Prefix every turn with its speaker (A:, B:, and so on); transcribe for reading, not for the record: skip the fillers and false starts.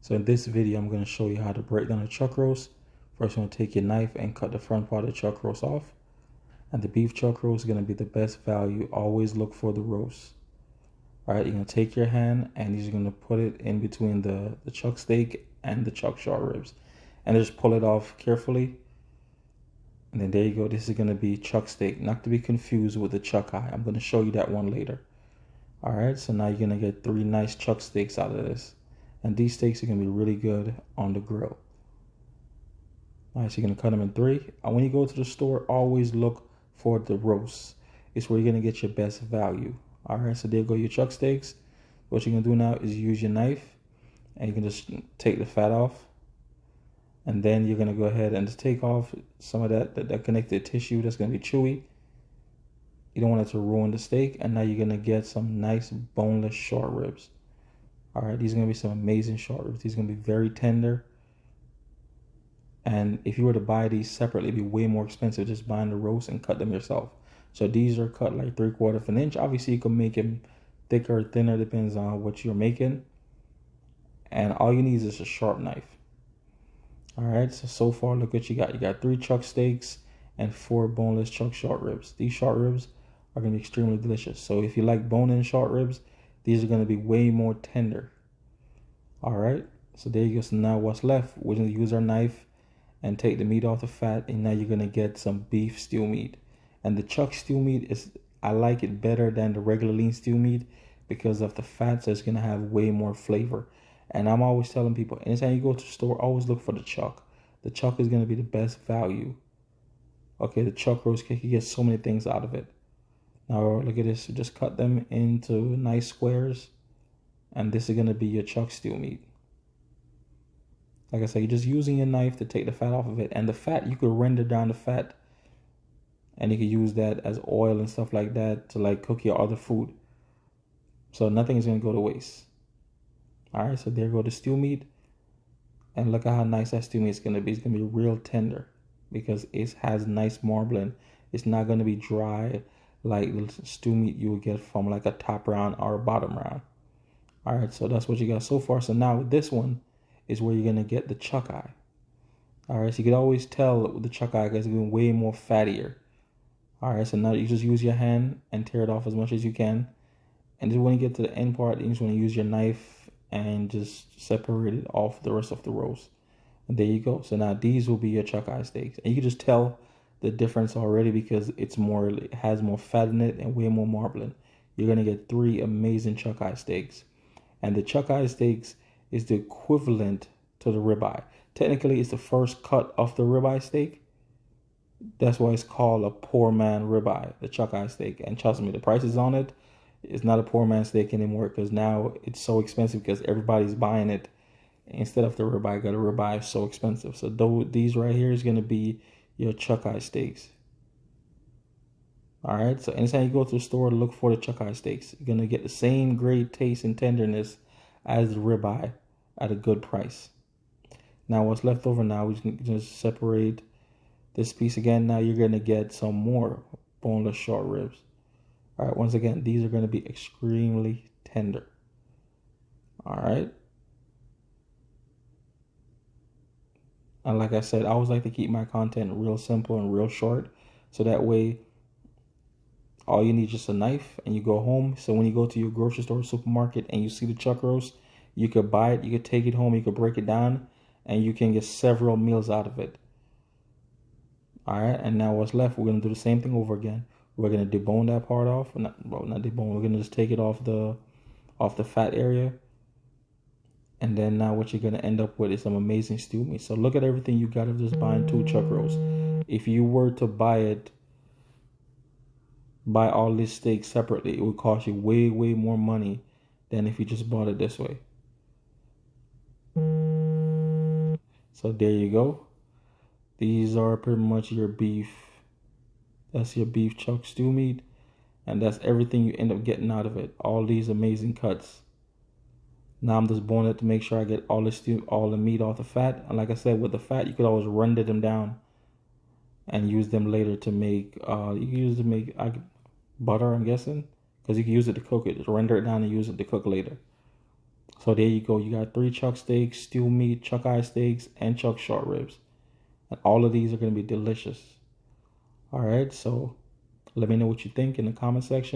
A: So in this video, I'm going to show you how to break down a chuck roast. First, you're going to take your knife and cut the front part of the chuck roast off. And the beef chuck roast is going to be the best value. Always look for the roast. All right, you're going to take your hand and you're going to put it in between the chuck steak and the chuck short ribs. And just pull it off carefully. And then there you go. This is going to be chuck steak, not to be confused with the chuck eye. I'm going to show you that one later. All right, so now you're going to get 3 nice chuck steaks out of this. And these steaks are going to be really good on the grill. All right, so you're going to cut them in 3. And when you go to the store, always look for the roast. It's where you're going to get your best value. All right, so there go your chuck steaks. What you're going to do now is use your knife. And you can just take the fat off. And then you're going to go ahead and just take off some of that connective tissue that's going to be chewy. You don't want it to ruin the steak. And now you're going to get some nice boneless short ribs. All right, these are going to be some amazing short ribs. These are going to be very tender. And if you were to buy these separately, it'd be way more expensive just buying the roast and cut them yourself. So these are cut like 3/4 of an inch. Obviously, you can make them thicker or thinner, depends on what you're making. And all you need is a sharp knife. All right, so far, look what you got. You got 3 chuck steaks and 4 boneless chuck short ribs. These short ribs are going to be extremely delicious. So if you like bone-in short ribs, these are going to be way more tender. All right, so there you go. So now what's left? We're going to use our knife and take the meat off the fat. And now you're going to get some beef stew meat. And the chuck stew meat, I like it better than the regular lean stew meat because of the fat. So it's going to have way more flavor. And I'm always telling people, anytime you go to the store, always look for the chuck. The chuck is going to be the best value. Okay, the chuck roast cake, you get so many things out of it. Now look at this, just cut them into nice squares. And this is going to be your chuck stew meat. Like I said, you're just using your knife to take the fat off of it. And the fat, you could render down the fat. And you could use that as oil and stuff like that to like cook your other food. So nothing is going to go to waste. All right, so there go the stew meat. And look at how nice that stew meat is going to be. It's going to be real tender because it has nice marbling. It's not going to be dry like the stew meat you would get from like a top round or a bottom round. All right, so that's what you got so far. So now with this one is where you're going to get the chuck eye. All right, so you can always tell with the chuck eye because it's going to be way more fattier. All right, so now you just use your hand and tear it off as much as you can. And then when you get to the end part, you just want to use your knife and just separate it off the rest of the roast. And there you go. So now these will be your chuck eye steaks. And you can just tell the difference already because it has more fat in it and way more marbling. You're going to get 3 amazing chuck eye steaks. And the chuck eye steaks is the equivalent to the ribeye. Technically, it's the first cut of the ribeye steak. That's why it's called a poor man ribeye, the chuck eye steak. And trust me, the prices on it, it's not a poor man steak anymore because now it's so expensive because everybody's buying it. Instead of the ribeye, got a ribeye so expensive. So these right here is going to be your chuck eye steaks. All right, so anytime you go to the store, look for the chuck eye steaks. You're going to get the same great taste and tenderness as the ribeye at a good price. Now what's left over now, we can just separate this piece again. Now you're going to get some more boneless short ribs. All right, once again, these are going to be extremely tender. All right. And like I said, I always like to keep my content real simple and real short. So that way, all you need is just a knife and you go home. So when you go to your grocery store or supermarket and you see the chuck roast, you could buy it, you could take it home, you could break it down, and you can get several meals out of it. All right, and now what's left, we're going to do the same thing over again. We're going to debone that part off. Not debone, we're going to just take it off the fat area. And then now what you're going to end up with is some amazing stew meat. So look at everything you got of just buying 2 chuck roasts. If you were to buy all this steak separately, it would cost you way, way more money than if you just bought it this way. So there you go. These are pretty much your beef. That's your beef chuck stew meat. And that's everything you end up getting out of it. All these amazing cuts. Now I'm just boning it to make sure I get all the meat off the fat. And like I said, with the fat, you could always render them down and use them later to make, you can use it to make butter, I'm guessing. Because you can use it to cook it. Just render it down and use it to cook later. So there you go. You got 3 chuck steaks, stew meat, chuck eye steaks, and chuck short ribs. And all of these are going to be delicious. All right, so let me know what you think in the comment section.